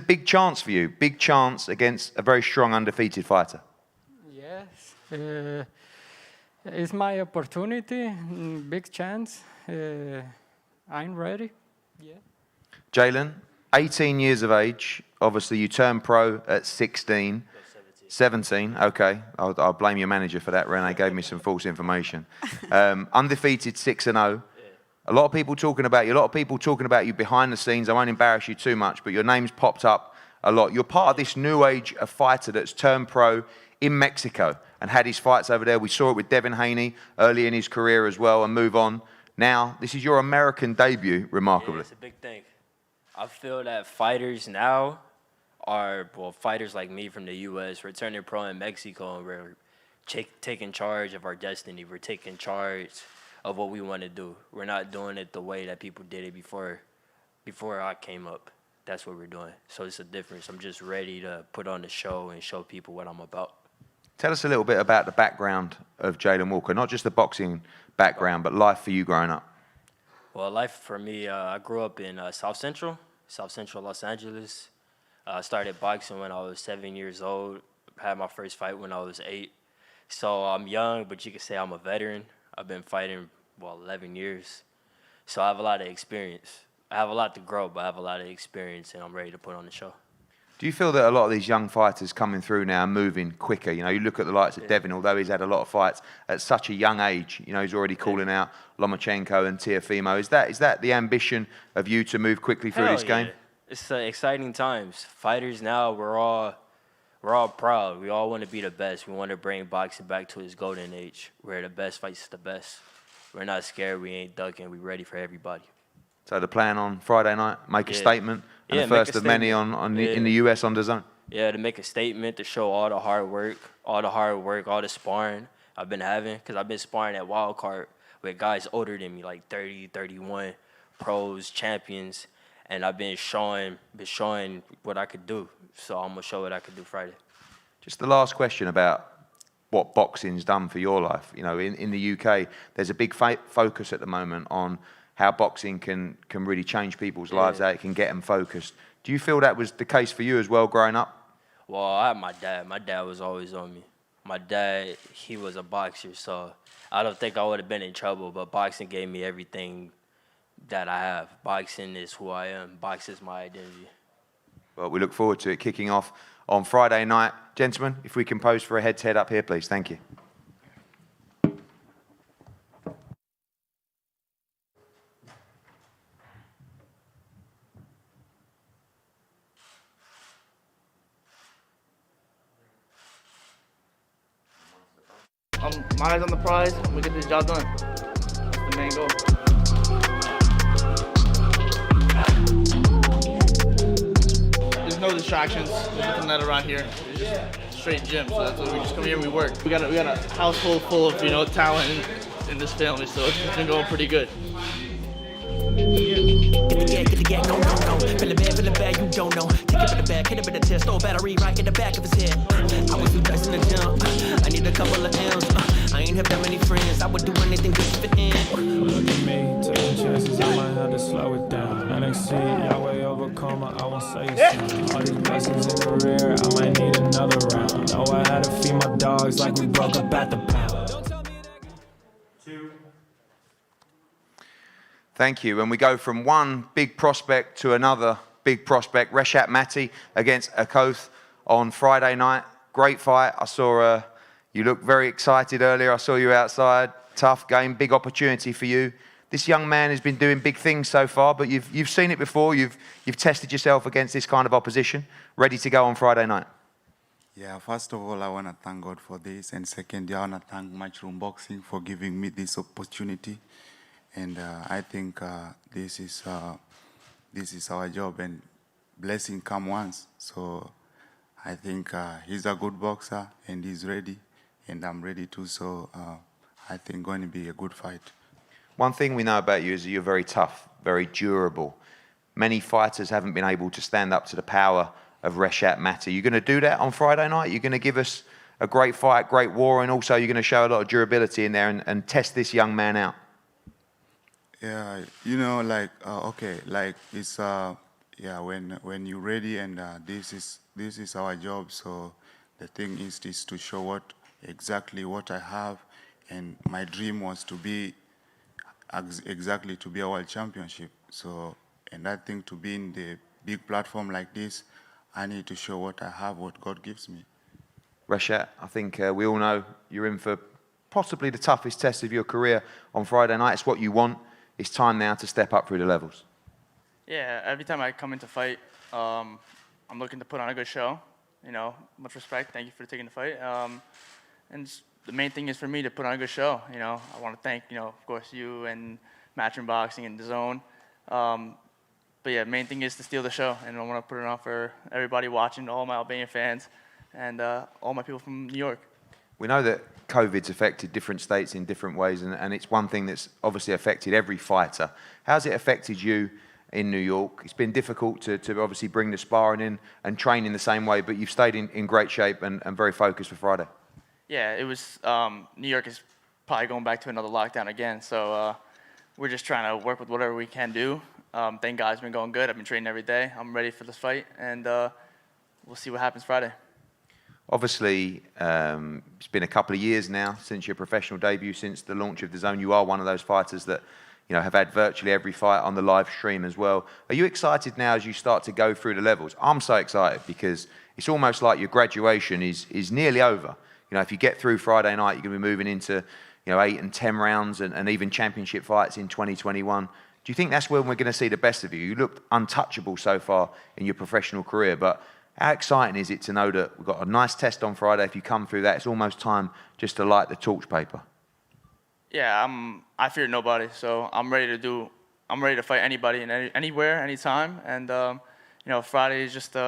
big chance for you, big chance against a very strong undefeated fighter. Yes, it's my opportunity, big chance. I'm ready. Yeah. Jalen, 18 years of age. Obviously, you turned pro at 16. 17, okay. I'll blame your manager for that. Rene gave me some false information. Undefeated 6-0. A lot of people talking about you. A lot of people talking about you behind the scenes. I won't embarrass you too much, but your name's popped up a lot. You're part of this new age of fighter that's turned pro in Mexico and had his fights over there. We saw it with Devin Haney early in his career as well, and move on. Now, this is your American debut, remarkably. Yeah, it's a big thing. I feel that fighters now are, well, fighters like me from the U.S., we're turning pro in Mexico, and we're taking charge of our destiny. We're taking charge of what we want to do. We're not doing it the way that people did it before I came up. That's what we're doing. So it's a difference. I'm just ready to put on the show and show people what I'm about. Tell us a little bit about the background of Jalen Walker, not just the boxing background, but life for you growing up. Well, life for me, I grew up in South Central Los Angeles. I started boxing when I was 7 years old. Had my first fight when I was 8. So I'm young, but you could say I'm a veteran. I've been fighting, well, 11 years. So I have a lot of experience. I have a lot to grow, but I have a lot of experience, and I'm ready to put on the show. Do you feel that a lot of these young fighters coming through now are moving quicker? You know, you look at the likes of Devin, although he's had a lot of fights at such a young age, you know, he's already calling out Lomachenko and Teofimo. Is that the ambition of you to move quickly through this game? It's exciting times. Fighters now, we're all proud. We all want to be the best. We want to bring boxing back to its golden age, where the best fights the best. We're not scared. We ain't ducking. We're ready for everybody. So the plan on Friday night, make a statement, and the first of many in the US on DAZN. Yeah, to make a statement, to show all the hard work, all the sparring I've been having, because I've been sparring at Wildcard with guys older than me, like 30, 31, pros, champions, and I've been showing what I could do. So I'm gonna show what I could do Friday. Just the last question about what boxing's done for your life. You know, in the UK, there's a big focus at the moment on how boxing can really change people's lives, how it can get them focused. Do you feel that was the case for you as well growing up? Well, I had my dad. My dad was always on me. My dad, he was a boxer, so I don't think I would have been in trouble, but boxing gave me everything that I have. Boxing is who I am. Boxing is my identity. Well, we look forward to it kicking off on Friday night. Gentlemen, if we can pose for a head-to-head up here, please. Thank you. My eyes on the prize. We get this job done. That's the main goal. There's no distractions. There's nothing that around here. It's just straight gym. So that's what we just come here and we work. We got a house full of talent in this family. So it's been going pretty good. Get the gang, no. Feeling bad, you don't know. Take it in the back, hit it with a test, throw a battery right in the back of his head. I was too dressed in the gym. I need a couple of M's. I ain't have that many friends. I would do anything just to fit in. Look at me, taking chances. I might have to slow it down. NXT, Yahweh overcome. I won't say something. All these blessings in the rear. I might need another round. Oh, I had to feed my dogs like we broke up at the pound. Thank you. And we go from one big prospect to another big prospect. Reshat Mati against Okoth on Friday night. Great fight. I saw you look very excited earlier. I saw you outside. Tough game, big opportunity for you. This young man has been doing big things so far, but you've seen it before. You've tested yourself against this kind of opposition. Ready to go on Friday night. Yeah, first of all, I want to thank God for this. And second, I want to thank Matchroom Boxing for giving me this opportunity. And I think this is our job, and blessing come once. So I think he's a good boxer, and he's ready, and I'm ready too. So I think going to be a good fight. One thing we know about you is that you're very tough, very durable. Many fighters haven't been able to stand up to the power of Reshat Mati. You're going to do that on Friday night? You're going to give us a great fight, great war, and also you're going to show a lot of durability in there and test this young man out? Yeah, you know, like okay, like it's yeah, when you're ready, and this is our job. So the thing is to show exactly what I have, and my dream was to be exactly to be a world championship. So, and I think to be in the big platform like this, I need to show what I have, what God gives me. Reshat, I think we all know you're in for possibly the toughest test of your career on Friday night. It's what you want. It's time now to step up through the levels. Yeah, every time I come into fight, I'm looking to put on a good show. You know, much respect. Thank you for taking the fight. And the main thing is for me to put on a good show. You know, I want to thank, you know, of course, you and Matchroom Boxing and DAZN. But yeah, main thing is to steal the show, and I want to put it on for everybody watching, all my Albanian fans, and all my people from New York. We know that COVID's affected different states in different ways, and it's one thing that's obviously affected every fighter. How's it affected you in New York? It's been difficult to obviously bring the sparring in and train in the same way, but you've stayed in great shape and very focused for Friday. Yeah, it was, New York is probably going back to another lockdown again, so we're just trying to work with whatever we can do. Thank God it's been going good. I've been training every day. I'm ready for this fight, and we'll see what happens Friday. Obviously, it's been a couple of years now since your professional debut, since the launch of DAZN. You are one of those fighters that, you know, have had virtually every fight on the live stream as well. Are you excited now as you start to go through the levels? I'm so excited because it's almost like your graduation is nearly over. You know, if you get through Friday night, you're going to be moving into, you know, 8 and 10 rounds and even championship fights in 2021. Do you think that's when we're going to see the best of you? You looked untouchable so far in your professional career, but how exciting is it to know that we've got a nice test on Friday? If you come through that, it's almost time just to light the torch paper. Yeah, I fear nobody, so I'm ready to fight anybody and anywhere, anytime. And you know, Friday is just you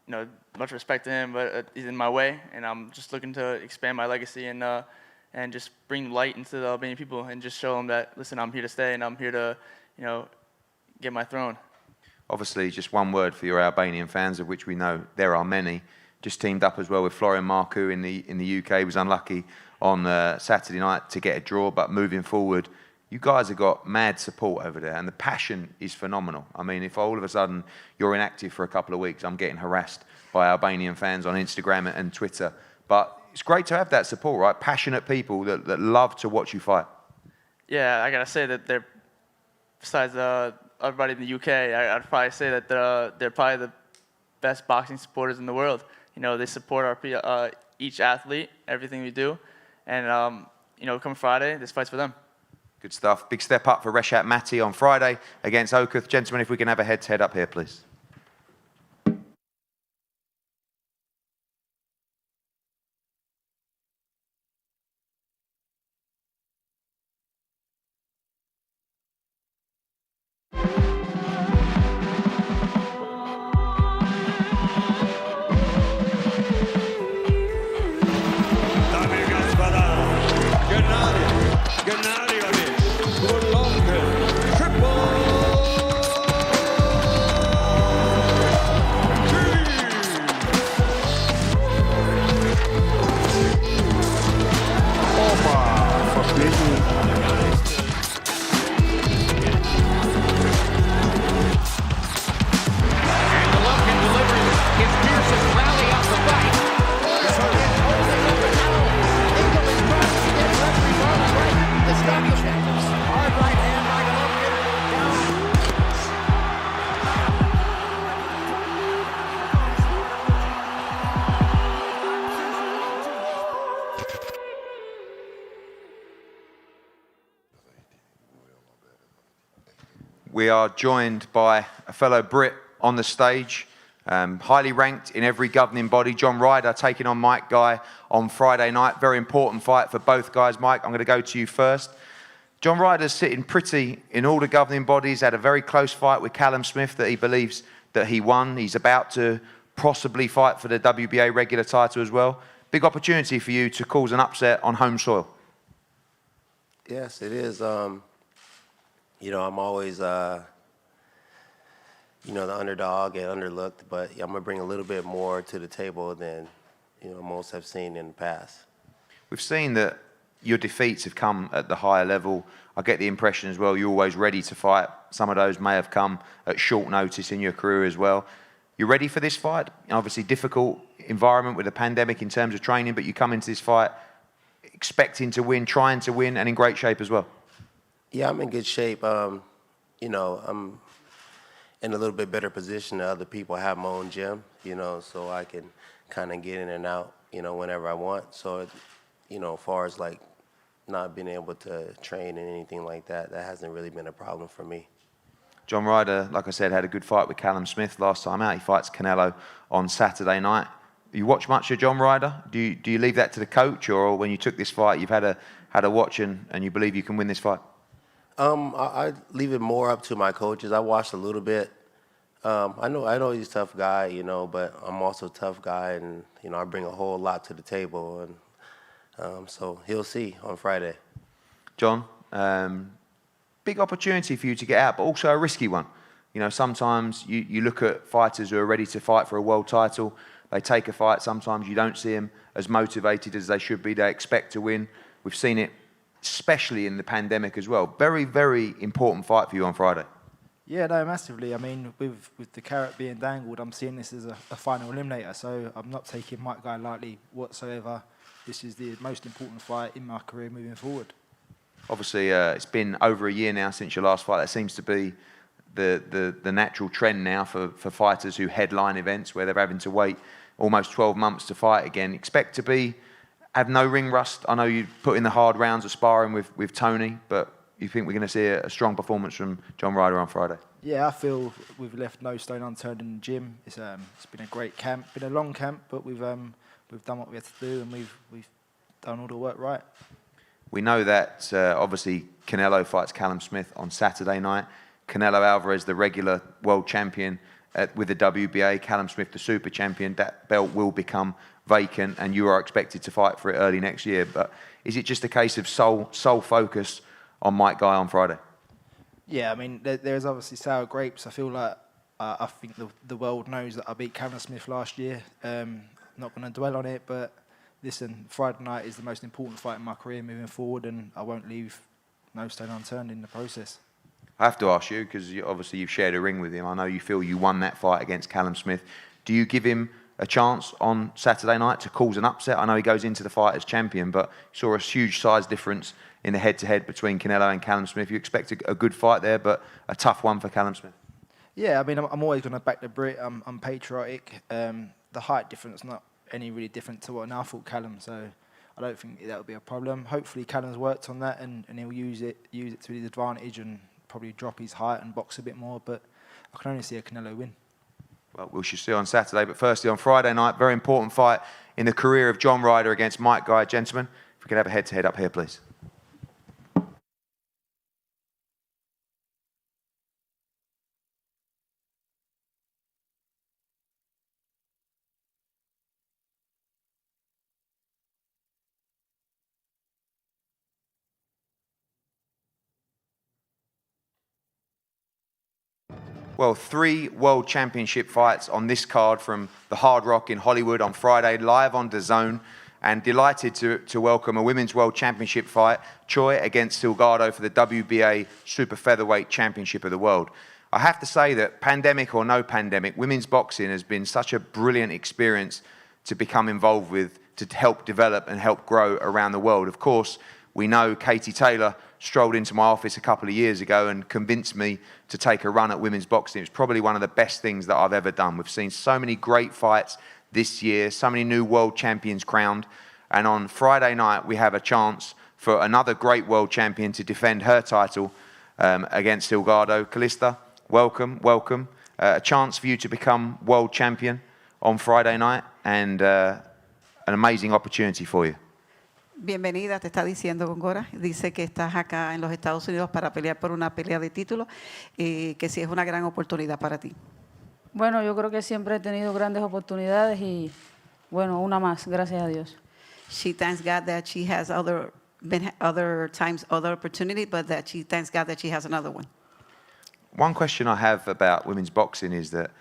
know, much respect to him, but he's in my way, and I'm just looking to expand my legacy and just bring light into the Albanian people and just show them that, listen, I'm here to stay and I'm here to, you know, get my throne. Obviously, just one word for your Albanian fans, of which we know there are many. Just teamed up as well with Florian Marku in the UK. He was unlucky on Saturday night to get a draw, but moving forward, you guys have got mad support over there, and the passion is phenomenal. I mean, if all of a sudden you're inactive for a couple of weeks, I'm getting harassed by Albanian fans on Instagram and Twitter. But it's great to have that support, right? Passionate people that love to watch you fight. Yeah, I gotta say that they're, besides everybody in the UK, I'd probably say that they're probably the best boxing supporters in the world. You know, they support our each athlete, everything we do, and you know, come Friday, this fight's for them. Good stuff. Big step up for Reshat Mati on Friday against Okoth. Gentlemen, if we can have a head-to-head up here, please. Gennadiy, Golovkin, triple We are joined by a fellow Brit on the stage, highly ranked in every governing body. John Ryder taking on Mike Guy on Friday night. Very important fight for both guys. Mike, I'm going to go to you first. John Ryder's sitting pretty in all the governing bodies, had a very close fight with Callum Smith that he believes that he won. He's about to possibly fight for the WBA regular title as well. Big opportunity for you to cause an upset on home soil. Yes, it is. You know, I'm always, you know, the underdog and underlooked, but I'm going to bring a little bit more to the table than, you know, most have seen in the past. We've seen that your defeats have come at the higher level. I get the impression as well you're always ready to fight. Some of those may have come at short notice in your career as well. You ready for this fight? Obviously difficult environment with the pandemic in terms of training, but you come into this fight expecting to win, trying to win, and in great shape as well. Yeah, I'm in good shape. You know, I'm in a little bit better position than other people. I have my own gym, you know, so I can kind of get in and out, you know, whenever I want. So, you know, as far as like not being able to train and anything like that, that hasn't really been a problem for me. John Ryder, like I said, had a good fight with Callum Smith last time out. He fights Canelo on Saturday night. You watch much of John Ryder? Do you leave that to the coach, or when you took this fight, you've had a watch and you believe you can win this fight? I leave it more up to my coaches. I watched a little bit. I know he's a tough guy, you know, but I'm also a tough guy, and you know I bring a whole lot to the table, and so he'll see on Friday. John, big opportunity for you to get out, but also a risky one. You know, sometimes you look at fighters who are ready to fight for a world title. They take a fight. Sometimes you don't see them as motivated as they should be. They expect to win. We've seen it, especially in the pandemic as well. Very, very important fight for you on Friday. Yeah, no, massively. I mean, with the carrot being dangled, I'm seeing this as a final eliminator, so I'm not taking Mike Guy lightly whatsoever. This is the most important fight in my career moving forward. Obviously, it's been over a year now since your last fight. That seems to be the natural trend now for fighters who headline events where they're having to wait almost 12 months to fight again. Expect to have no ring rust. I know you put in the hard rounds of sparring with Tony, but you think we're going to see a strong performance from John Ryder on Friday? Yeah, I feel we've left no stone unturned in the gym. It's been a great camp, been a long camp, but we've done what we had to do, and we've done all the work right. We know that obviously Canelo fights Callum Smith on Saturday night. Canelo Alvarez, the regular world champion with the WBA, Callum Smith, the super champion. That belt will become vacant, and you are expected to fight for it early next year. But is it just a case of sole focus on Mike Guy on Friday? Yeah, I mean, there's obviously sour grapes. I feel like I think the world knows that I beat Callum Smith last year. Not going to dwell on it, but listen, Friday night is the most important fight in my career moving forward, and I won't leave no stone unturned in the process. I have to ask you, because obviously you've shared a ring with him. I know you feel you won that fight against Callum Smith. Do you give him a chance on Saturday night to cause an upset? I know he goes into the fight as champion, but you saw a huge size difference in the head-to-head between Canelo and Callum Smith. You expect a good fight there, but a tough one for Callum Smith. Yeah, I mean, I'm always going to back the Brit. I'm patriotic. The height difference not any really different to what I thought Callum, so I don't think that would be a problem. Hopefully Callum's worked on that and he'll use it to his advantage and probably drop his height and box a bit more, but I can only see a Canelo win. Well, we shall see on Saturday, but firstly on Friday night, very important fight in the career of John Ryder against Mike Guy. Gentlemen, if we could have a head-to-head up here, please. Well, 3 World Championship fights on this card from the Hard Rock in Hollywood on Friday, live on DAZN, and delighted to welcome a Women's World Championship fight, Choi against Silgado for the WBA Super Featherweight Championship of the World. I have to say that pandemic or no pandemic, women's boxing has been such a brilliant experience to become involved with, to help develop and help grow around the world. Of course, we know Katie Taylor strolled into my office a couple of years ago and convinced me to take a run at women's boxing. It's probably one of the best things that I've ever done. We've seen so many great fights this year, so many new world champions crowned, and on Friday night we have a chance for another great world champion to defend her title against Silgado. Calista, welcome. A chance for you to become world champion on Friday night, and an amazing opportunity for you. Bienvenida, te está diciendo Gongora. Dice que estás acá en los Estados Unidos para pelear por una pelea de título y que sí es una gran oportunidad para ti. Bueno, yo creo que siempre he tenido grandes oportunidades y, bueno, una más, gracias a Dios. She thanks God that she has other opportunity, but that she thanks God that she has another one. One question I have about women's boxing is that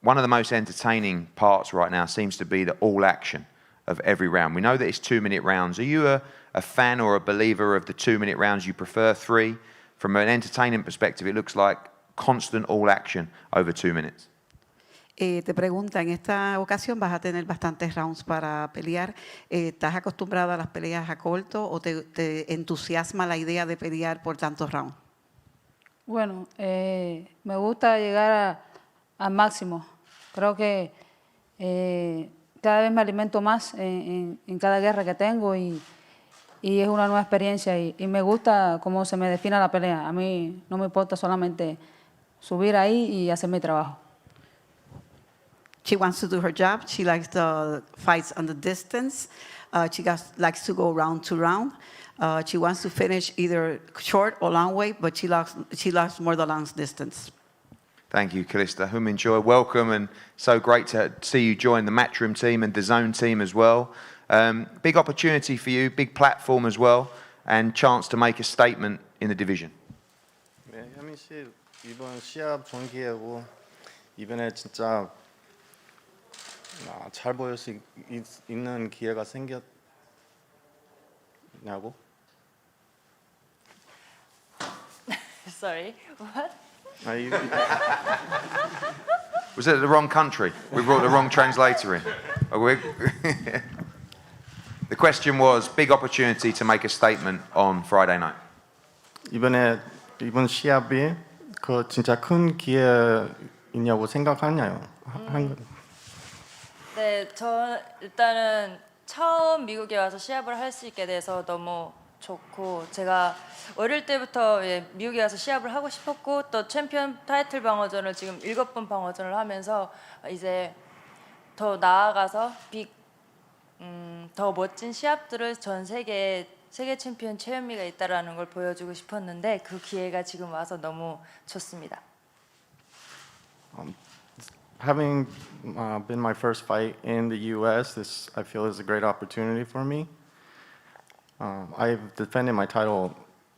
one of the most entertaining parts right now seems to be the all action. of every round. We know that it's 2-minute rounds. Are you a fan or a believer of the 2-minute rounds? You prefer 3? From an entertainment perspective, it looks like constant all action over 2 minutes. Te pregunta, en esta ocasión vas a tener bastantes rounds para pelear. ¿Estás acostumbrado a las peleas a corto o te entusiasma la idea de pelear por tantos rounds? Bueno, me gusta llegar al máximo. Creo que cada vez me alimento más en cada guerra que tengo y es una nueva experiencia y me gusta cómo se me define la pelea. A mí no me importa solamente subir ahí y hacer mi trabajo. She wants to do her job. She likes the fights on the distance. She likes to go round to round. She wants to finish either short or long way, but she loves more the long distance. Thank you, Kalista. Joy, welcome, and so great to see you join the Matchroom team and the DAZN team as well. Big opportunity for you, big platform as well, and chance to make a statement in the division. 네, 현민 씨 이번 시합 좋은 기회고 이번에 진짜 잘 보일 수 있는 기회가 생겼냐고? Sorry, what? Was it the wrong country? We brought the wrong translator in. The question was, big opportunity to make a statement on Friday night. 이번 시합이 그 진짜 큰 기회이냐고 생각하냐요? 네, 저 일단은 처음 미국에 와서 시합을 할 수 있게 돼서 너무 좋고 제가 어릴 때부터 미국에 와서 시합을 하고 싶었고 또 챔피언 타이틀 방어전을 지금 7번 방어전을 하면서 이제 더 나아가서 더 멋진 시합들을 전 세계 챔피언 최현미가 있다라는 걸 보여주고 싶었는데 그 기회가 지금 와서 너무 좋습니다. Having been my first fight in the U.S., this I feel is a great opportunity for me. I've defended my title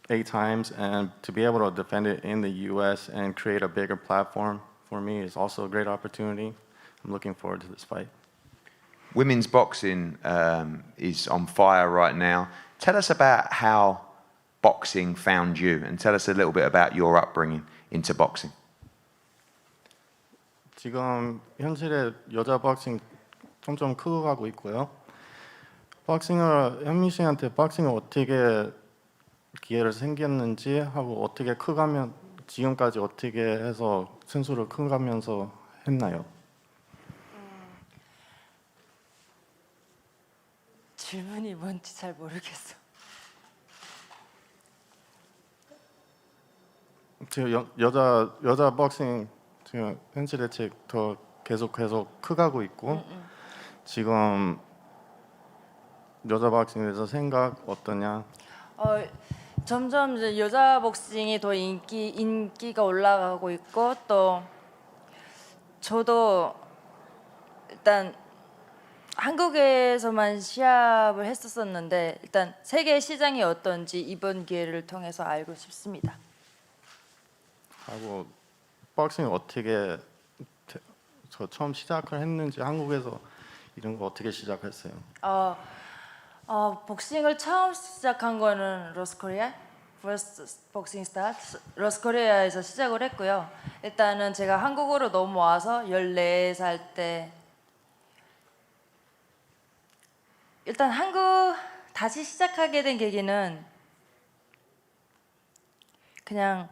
8 times, and to be able to defend it in the U.S. and create a bigger platform for me is also a great opportunity. I'm looking forward to this fight. Women's boxing is on fire right now. Tell us about how boxing found you, and tell us a little bit about your upbringing into boxing. 지금 현실에 여자 박싱 점점 크고 가고 있고요. 현민 씨한테 박싱을 어떻게 기회를 생겼는지 하고 어떻게 커가면 지금까지 어떻게 해서 선수를 커가면서 했나요? 질문이 뭔지 잘 모르겠어. 지금 여자 박싱 지금 현실에 더 계속 커가고 있고 지금 여자 박싱에 대해서 생각 어떠냐? 점점 이제 여자 복싱이 더 인기가 올라가고 있고 또 저도 일단 한국에서만 시합을 했었었는데 일단 세계 시장이 어떤지 이번 기회를 통해서 알고 싶습니다. 하고 박싱 어떻게 저 처음 시작을 했는지 한국에서 이런 거 어떻게 시작했어요? 복싱을 처음 시작한 거는 로스코리아 First Boxing Start 로스코리아에서 시작을 했고요. 일단은 제가 한국으로 넘어와서 14살 때 일단 한국 다시 시작하게 된 계기는 그냥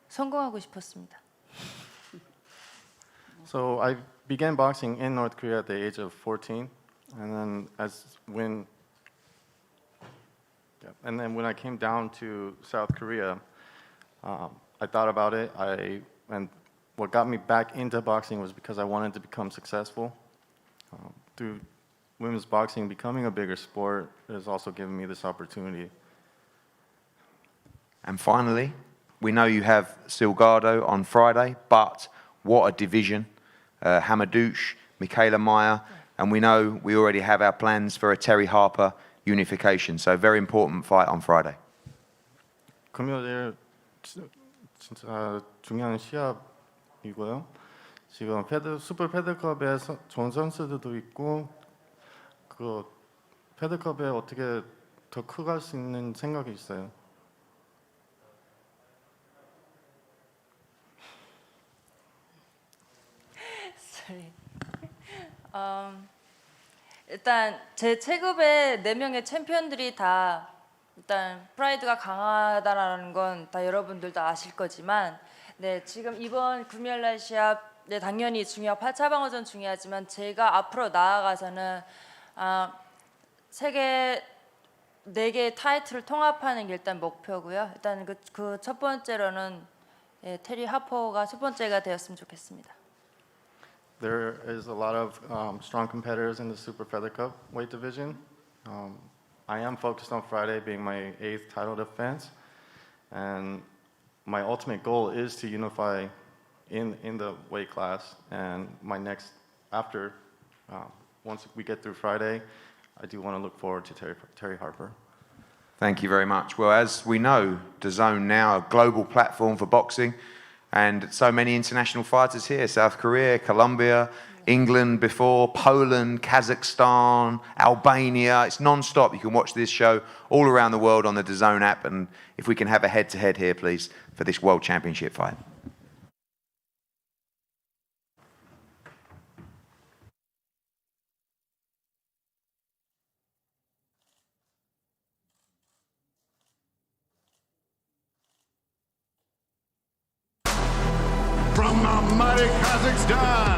성공하고 싶었습니다. So I began boxing in North Korea at the age of 14, and then when I came down to South Korea, I thought about it. And what got me back into boxing was because I wanted to become successful. Through women's boxing becoming a bigger sport has also given me this opportunity. And finally, we know you have Silgado on Friday, but what a division. Hamadouche, Michaela Meyer, and we know we already have our plans for a Terry Harper unification. So very important fight on Friday. 금요일 진짜 중요한 시합이고요. 지금 슈퍼 패드컵에 좋은 선수들도 있고 패드컵에 어떻게 더 커갈 수 있는 생각이 있어요. Sorry. 일단 제 체급의 4명의 챔피언들이 다 일단 프라이드가 강하다라는 건 다 여러분들도 아실 거지만, 네, 지금 이번 금요일날 시합, 네, 당연히 중요하고 8차 방어전 중요하지만 제가 앞으로 나아가서는 세계 4개의 타이틀을 통합하는 게 일단 목표고요. 일단 그 첫 번째로는 테리 하퍼가 첫 번째가 되었으면 좋겠습니다. There is a lot of strong competitors in the Super Feather Cup weight division. I am focused on Friday being my 8th title defense, and my ultimate goal is to unify in the weight class. And my next, after, once we get through Friday, I do want to look forward to Terry Harper. Thank you very much. Well, as we know, DAZN now a global platform for boxing, and so many international fighters here: South Korea, Colombia, England before, Poland, Kazakhstan, Albania. It's non-stop. You can watch this show all around the world on the DAZN app. And if we can have a head-to-head here, please, for this World Championship fight. From Almaty, Kazakhstan,